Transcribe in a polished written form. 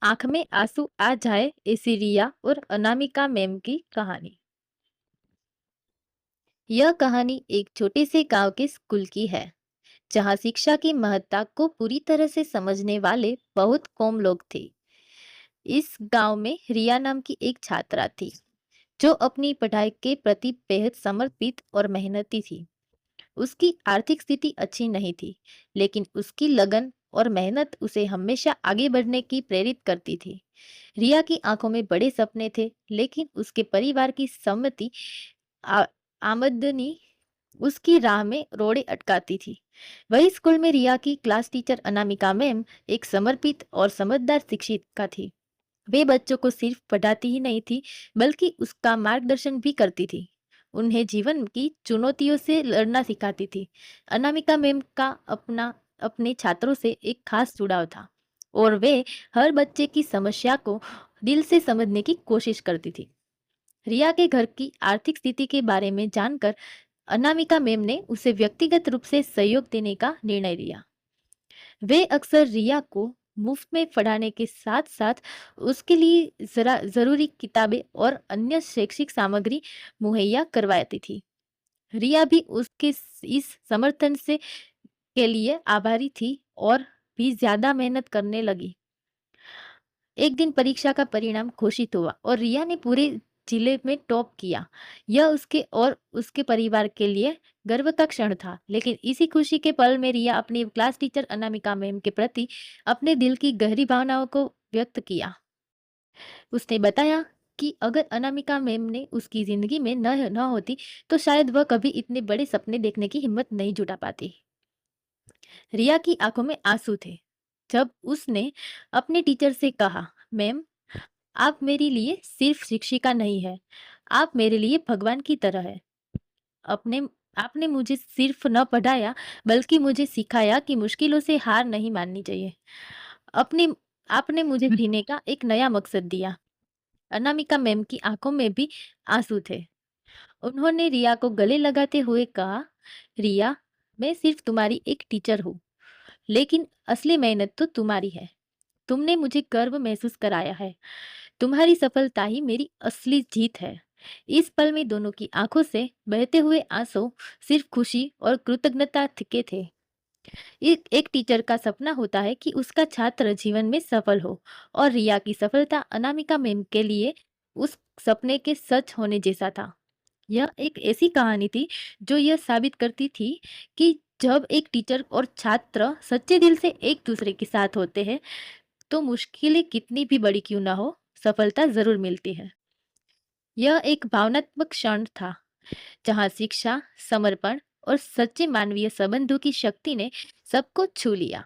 आंख में आंसू आ जाए ऐसी रिया और अनामिका मैम की कहानी। यह कहानी एक छोटे से गांव के स्कूल की है, जहां शिक्षा की महत्ता को पूरी तरह से समझने वाले बहुत कम लोग थे। इस गांव में रिया नाम की एक छात्रा थी, जो अपनी पढ़ाई के प्रति बेहद समर्पित और मेहनती थी। उसकी आर्थिक स्थिति अच्छी नहीं थी, लेकिन उसकी लगन और मेहनत उसे हमेशा आगे बढ़ने की प्रेरित करती थी। रिया की आंखों में बड़े सपने थे, लेकिन उसके परिवार की सम्मति आ, आमदनी उसकी राह में रोड़े अटकाती थी। वही स्कूल में रिया की क्लास टीचर अनामिका मैम एक समर्पित और समझदार शिक्षिका थी। वे बच्चों को सिर्फ पढ़ाती ही नहीं थी, बल्कि उसका मार्गदर्शन भी करती थी। उन्हें जीवन की चुनौतियों से लड़ना सिखाती थी। अनामिका मैम का अपने छात्रों से एक खास जुड़ाव था, और वे हर बच्चे की समस्या को दिल से समझने की कोशिश करती थी। रिया के घर की आर्थिक स्थिति के बारे में जानकर अनामिका मैम ने उसे व्यक्तिगत रूप से सहयोग देने का निर्णय लिया। वे अक्सर रिया को मुफ्त में पढ़ाने के साथ साथ उसके लिए जरा जरूरी किताबें और अन्य शैक्षिक सामग्री मुहैया करवाती थी। रिया भी उसके इस समर्थन से के लिए आभारी थी और भी ज्यादा मेहनत करने लगी। एक दिन परीक्षा का परिणाम घोषित हुआ और रिया ने पूरे जिले में टॉप किया। यह उसके और उसके परिवार के लिए गर्व का क्षण था, लेकिन इसी खुशी के पल में रिया अपनी क्लास टीचर अनामिका मैम के प्रति अपने दिल की गहरी भावनाओं को व्यक्त किया। उसने बताया कि अगर अनामिका मैम ने उसकी जिंदगी में न होती, तो शायद वह कभी इतने बड़े सपने देखने की हिम्मत नहीं जुटा पाती। रिया की आंखों में आंसू थे जब उसने अपने टीचर से कहा, मैम, आप मेरे लिए सिर्फ शिक्षिका नहीं है, आप मेरे लिए भगवान की तरह है। अपने आपने मुझे सिर्फ न पढ़ाया, बल्कि मुझे सिखाया कि मुश्किलों से हार नहीं माननी चाहिए। अपने आपने मुझे जीने का एक नया मकसद दिया। अनामिका मैम की आंखों में भी आंसू थे। उन्होंने रिया को गले लगाते हुए कहा, रिया, मैं सिर्फ तुम्हारी एक टीचर हूँ, लेकिन असली मेहनत तो तुम्हारी है। तुमने मुझे गर्व महसूस कराया है। तुम्हारी सफलता ही मेरी असली जीत है। इस पल में दोनों की आंखों से बहते हुए आंसू सिर्फ खुशी और कृतज्ञता के थे। एक टीचर का सपना होता है कि उसका छात्र जीवन में सफल हो, और रिया की सफलता अनामिका मैम के लिए उस सपने के सच होने जैसा था। यह एक ऐसी कहानी थी जो यह साबित करती थी कि जब एक टीचर और छात्र सच्चे दिल से एक दूसरे के साथ होते हैं, तो मुश्किलें कितनी भी बड़ी क्यों ना हो, सफलता जरूर मिलती है। यह एक भावनात्मक क्षण था, जहां शिक्षा, समर्पण और सच्चे मानवीय संबंधों की शक्ति ने सबको छू लिया।